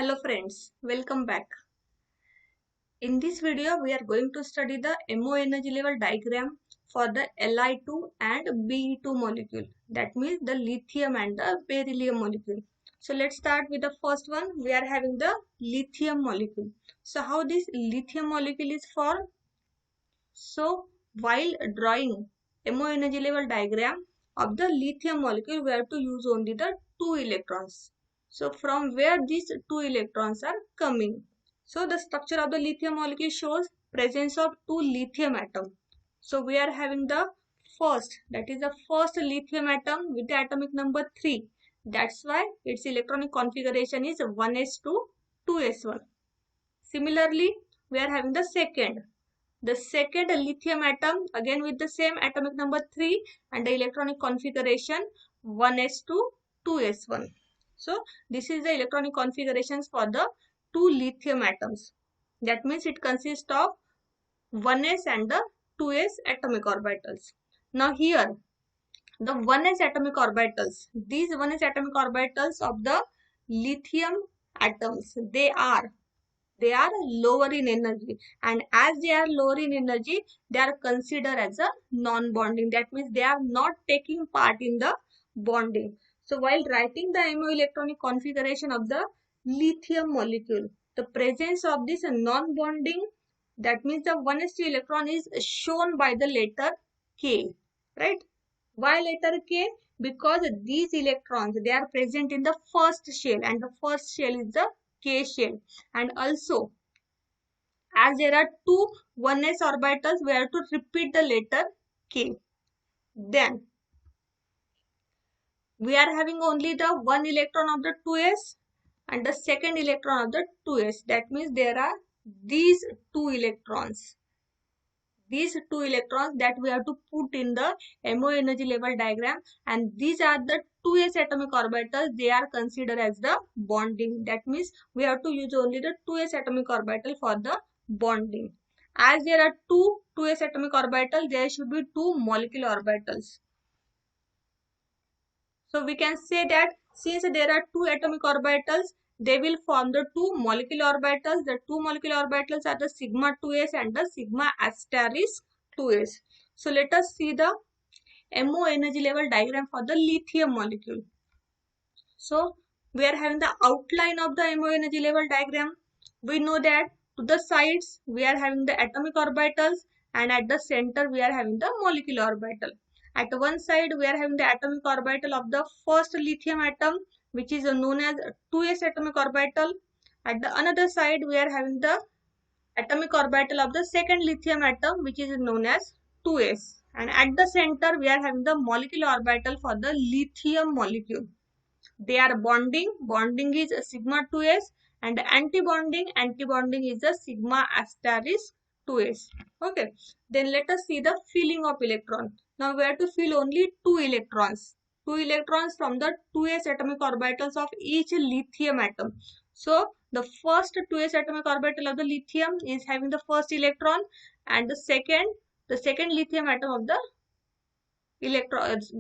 Hello friends, welcome back. In this video, we are going to study the MO energy level diagram for the Li2 and Be2 molecule. That means the lithium and the beryllium molecule. So let's start with the first one. We are having the lithium molecule. So how this lithium molecule is formed? So while drawing MO energy level diagram of the lithium molecule, we have to use only the 2 electrons. So from where these 2 electrons are coming? So the structure of the lithium molecule shows presence of 2 lithium atoms. So we are having the first, that is the first lithium atom with the atomic number 3. That's why its electronic configuration is 1s2, 2s1. Similarly, we are having the second. The second lithium atom again with the same atomic number 3 and the electronic configuration 1s2, 2s1. So this is the electronic configurations for the 2 lithium atoms. That means it consists of 1s and the 2s atomic orbitals. Now here the 1s atomic orbitals, these 1s atomic orbitals of the lithium atoms, they are lower in energy, and as they are lower in energy, they are considered as a non-bonding. That means they are not taking part in the bonding. So while writing the MO electronic configuration of the lithium molecule, the presence of this non-bonding, that means the 1s2 electron is shown by the letter K, right? Why letter K? Because these electrons, they are present in the first shell, and the first shell is the K shell. And also, as there are two 1s orbitals, we have to repeat the letter K. Then we are having only the one electron of the 2s and the second electron of the 2s. That means there are these two electrons. These two electrons that we have to put in the MO energy level diagram, and these are the 2s atomic orbitals. They are considered as the bonding. That means we have to use only the 2s atomic orbital for the bonding. As there are two 2s atomic orbitals, there should be two molecular orbitals. So we can say that since there are two atomic orbitals, they will form the two molecular orbitals. The two molecular orbitals are the sigma 2s and the sigma asterisk 2s. So let us see the MO energy level diagram for the lithium molecule. So we are having the outline of the MO energy level diagram. We know that to the sides we are having the atomic orbitals, and at the center we are having the molecular orbital. At one side we are having the atomic orbital of the first lithium atom, which is known as 2s atomic orbital. At the another side we are having the atomic orbital of the second lithium atom, which is known as 2s. And at the center we are having the molecular orbital for the lithium molecule. They are bonding. Bonding is a sigma 2s, and anti-bonding is a sigma asterisk 2s. Okay. Then let us see the filling of electron. Now we have to fill only 2 electrons. 2 electrons from the 2s atomic orbitals of each lithium atom. So the first 2s atomic orbital of the lithium is having the first electron, and the second lithium atom of the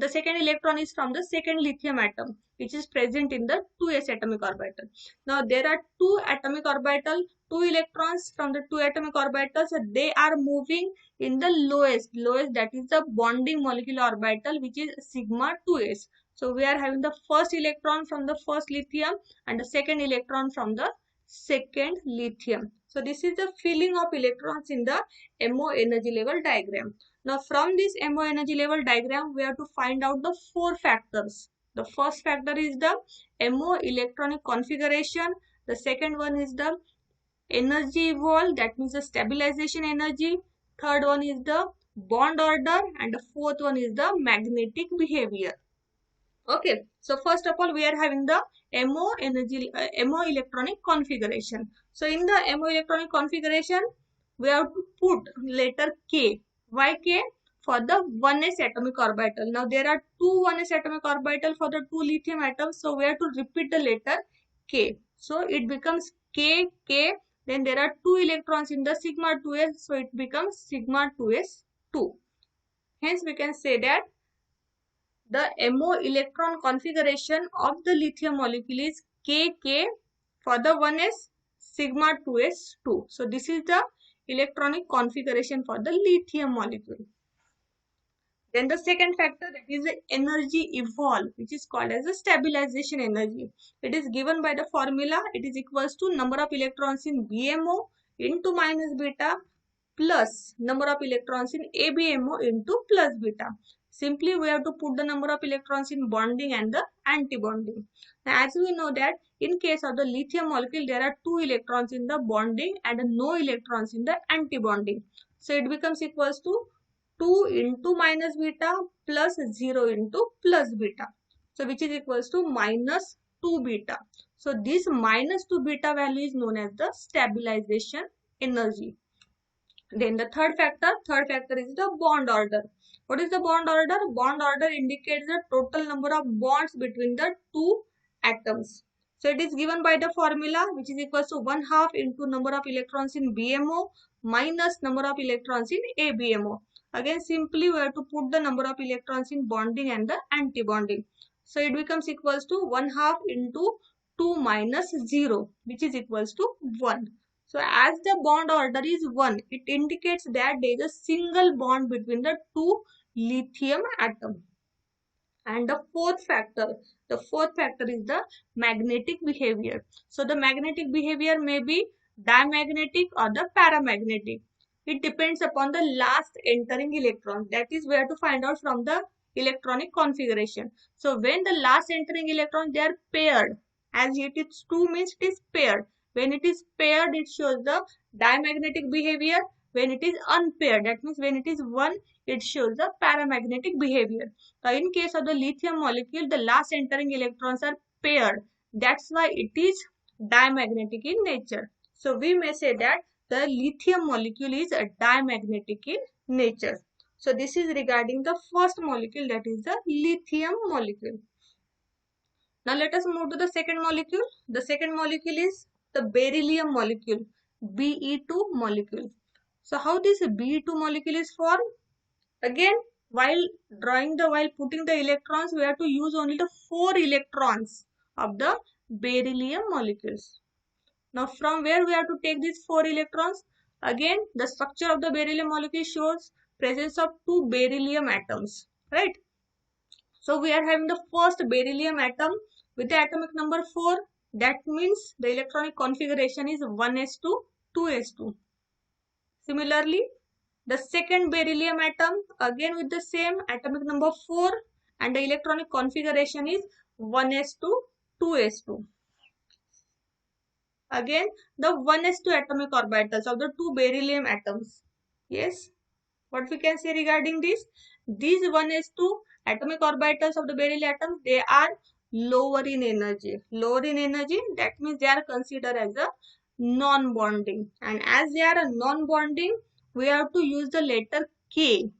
second electron is from the second lithium atom, which is present in the 2s atomic orbital. Now there are two atomic orbital, two electrons from the two atomic orbitals. They are moving in the lowest, that is the bonding molecular orbital, which is sigma 2s. So we are having the first electron from the first lithium and the second electron from the second lithium. So this is the filling of electrons in the MO energy level diagram. Now from this MO energy level diagram, we have to find out the 4 factors. The first factor is the MO electronic configuration. The second one is the energy evolved, that means the stabilization energy. Third one is the bond order, and the fourth one is the magnetic behavior. Okay, so first of all we are having the MO electronic configuration. So in the MO electronic configuration, we have to put letter K. Why K? For the 1s atomic orbital. Now there are two 1s atomic orbital for the two lithium atoms, so we have to repeat the letter K. So it becomes K, K. Then there are two electrons in the sigma 2s, so it becomes sigma 2s2. Hence we can say that the MO electron configuration of the lithium molecule is KK For the 1s, sigma 2s2. So this is the electronic configuration for the lithium molecule. Then the second factor, that is the energy evolved, which is called as the stabilization energy. It is given by the formula. It is equals to number of electrons in BMO into minus beta plus number of electrons in ABMO into plus beta. Simply we have to put the number of electrons in bonding and the anti-bonding. Now, as we know that in case of the lithium molecule, there are 2 electrons in the bonding and no electrons in the anti-bonding. So it becomes equals to 2 into minus beta plus 0 into plus beta. So which is equals to minus 2 beta. So this minus 2 beta value is known as the stabilization energy. Then the third factor is the bond order. What is the bond order? Bond order indicates the total number of bonds between the two atoms. So it is given by the formula, which is equals to 1/2 into number of electrons in BMO minus number of electrons in ABMO. Again, simply we have to put the number of electrons in bonding and the anti-bonding. So it becomes equals to 1/2 into 2 minus 0, which is equals to 1. So as the bond order is 1, it indicates that there is a single bond between the two lithium atoms. And the fourth factor is the magnetic behavior. So the magnetic behavior may be diamagnetic or the paramagnetic. It depends upon the last entering electron. That is, we have to find out from the electronic configuration. So when the last entering electron, they are paired. As it is 2 means it is paired. When it is paired, it shows the diamagnetic behavior. When it is unpaired, that means when it is 1, it shows the paramagnetic behavior. So in case of the lithium molecule, the last entering electrons are paired. That's why it is diamagnetic in nature. So we may say that the lithium molecule is a diamagnetic in nature. So this is regarding the first molecule, that is the lithium molecule. Now let us move to the second molecule. The second molecule is the beryllium molecule, Be2 molecule. So how this Be2 molecule is formed? Again, while putting the electrons, we have to use only the 4 electrons of the beryllium molecules. Now from where we have to take these 4 electrons? Again, the structure of the beryllium molecule shows presence of 2 beryllium atoms, right? So we are having the first beryllium atom with the atomic number 4. That means the electronic configuration is 1s2, 2s2. Similarly, the second beryllium atom, again with the same atomic number 4, and the electronic configuration is 1s2, 2s2. Again, the 1s2 atomic orbitals of the 2 beryllium atoms. Yes, what we can say regarding this? These 1s2 atomic orbitals of the beryllium atoms, they are lower in energy. Lower in energy, that means they are considered as a non-bonding. And as they are a non-bonding, we have to use the letter K.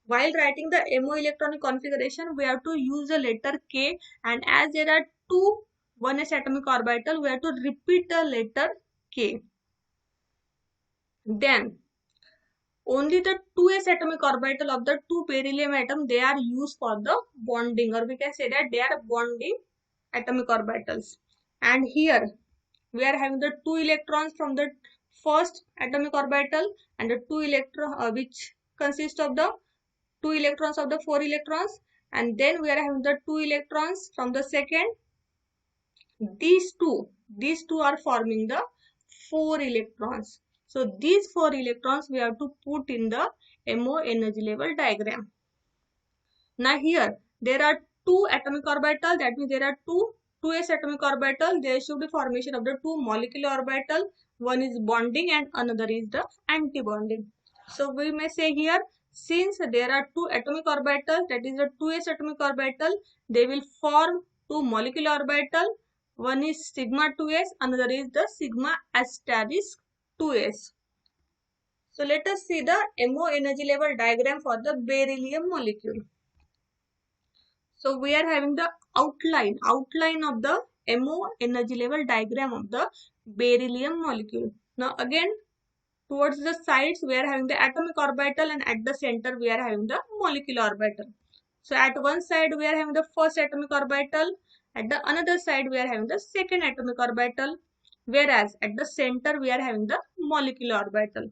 While writing the MO electronic configuration, we have to use the letter K. And as there are 2 1s atomic orbital, we have to repeat the letter K. Then, only the 2s atomic orbital of the 2 beryllium atom, they are used for the bonding, or we can say that they are bonding atomic orbitals. And here we are having the 2 electrons from the first atomic orbital and the 2 electrons which consist of the 2 electrons of the 4 electrons, and then we are having the 2 electrons from the second. These two are forming the 4 electrons. So these 4 electrons we have to put in the MO energy level diagram. Now here there are 2 atomic orbitals, that means there are 2s atomic orbital. There should be formation of the 2 molecular orbital. One is bonding and another is the anti-bonding. So we may say here, since there are 2 atomic orbitals, that is the 2s atomic orbital, they will form 2 molecular orbital. One is sigma 2s, another is the sigma asterisk 2s. So let us see the MO energy level diagram for the beryllium molecule. So we are having the outline of the MO energy level diagram of the beryllium molecule. Now again, towards the sides we are having the atomic orbital, and at the center we are having the molecular orbital. So at one side we are having the first atomic orbital, At the another side we are having the second atomic orbital, whereas at the center we are having the molecular orbital.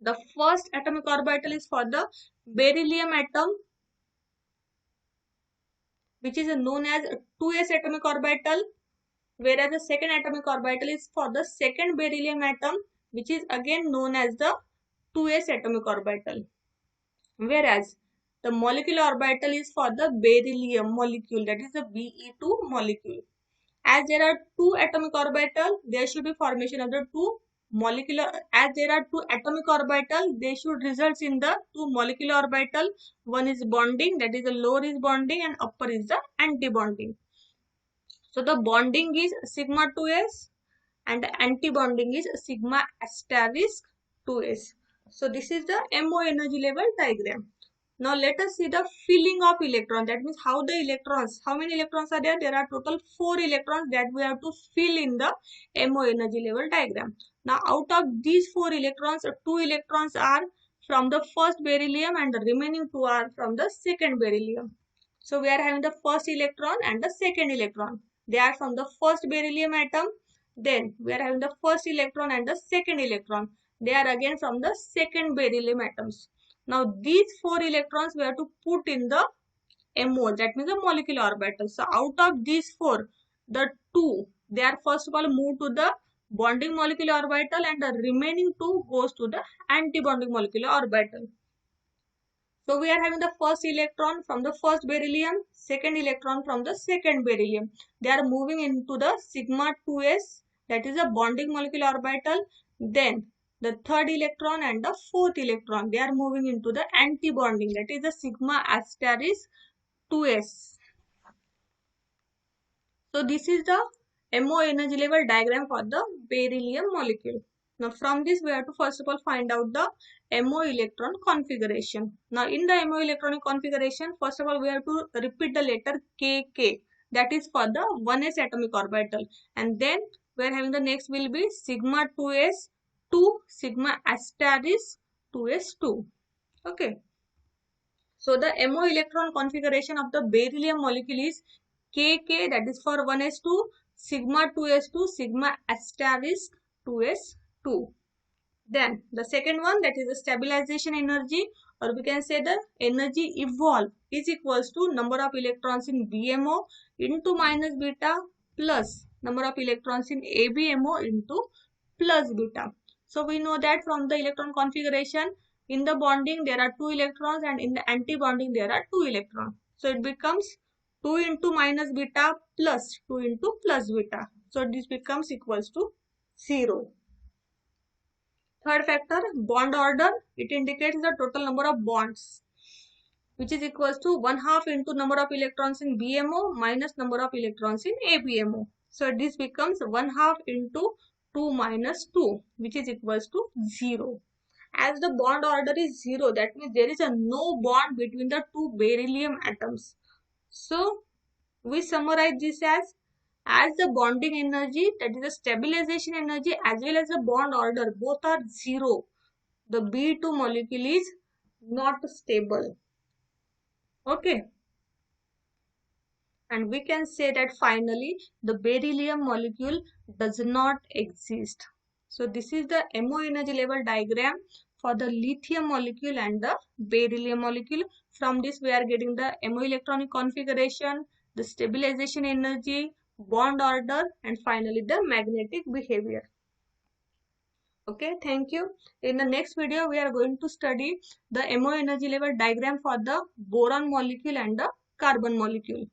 The first atomic orbital is for the beryllium atom, which is known as 2s atomic orbital, whereas the second atomic orbital is for the second beryllium atom, which is again known as the 2s atomic orbital. Whereas the molecular orbital is for the beryllium molecule, that is the Be2 molecule. As there are two atomic orbital, there should be formation of the two molecular. As there are two atomic orbital, they should result in the two molecular orbital. One is bonding, that is the lower is bonding and upper is the anti-bonding. So the bonding is sigma 2s and the anti-bonding is sigma asterisk 2s. So this is the MO energy level diagram. Now let us see the filling of electron. That means how the electrons, how many electrons are there? There are total 4 electrons that we have to fill in the MO energy level diagram. Now out of these 4 electrons, 2 electrons are from the first beryllium and the remaining 2 are from the second beryllium. So we are having the first electron and the second electron. They are from the first beryllium atom. Then we are having the first electron and the second electron. They are again from the second beryllium atoms. Now these 4 electrons we have to put in the MO, that means the molecular orbital. So out of these 4, the 2, they are first of all moved to the bonding molecular orbital and the remaining 2 goes to the anti-bonding molecular orbital. So we are having the first electron from the first beryllium, second electron from the second beryllium. They are moving into the sigma 2s, that is a bonding molecular orbital. Then the third electron and the fourth electron, they are moving into the anti-bonding, that is the sigma asterisk 2s. So this is the MO energy level diagram for the beryllium molecule. Now from this we have to first of all find out the MO electron configuration. Now in the MO electronic configuration, first of all we have to repeat the letter KK, that is for the 1s atomic orbital, and then we are having the next will be sigma 2s 2 sigma asterisk 2s2. Okay. So the MO electron configuration of the beryllium molecule is KK, that is for 1s2, sigma 2s2, sigma asterisk 2s2. Then the second one, that is the stabilization energy, or we can say the energy evolved, is equals to number of electrons in BMO into minus beta plus number of electrons in ABMO into plus beta. So we know that from the electron configuration, in the bonding there are 2 electrons and in the anti-bonding there are 2 electrons. So it becomes 2 into minus beta plus 2 into plus beta. So this becomes equals to 0. Third factor, bond order. It indicates the total number of bonds, which is equals to 1/2 into number of electrons in BMO minus number of electrons in ABMO. So this becomes 1/2 into 2 minus 2, which is equals to 0. As the bond order is 0, that means there is a no bond between the two beryllium atoms. So we summarize this as the bonding energy, that is the stabilization energy, as well as the bond order, both are 0. The B2 molecule is not stable. Okay. And we can say that finally the beryllium molecule does not exist. So this is the MO energy level diagram for the lithium molecule and the beryllium molecule. From this we are getting the MO electronic configuration, the stabilization energy, bond order, and finally the magnetic behavior. Okay, thank you. In the next video we are going to study the MO energy level diagram for the boron molecule and the carbon molecule.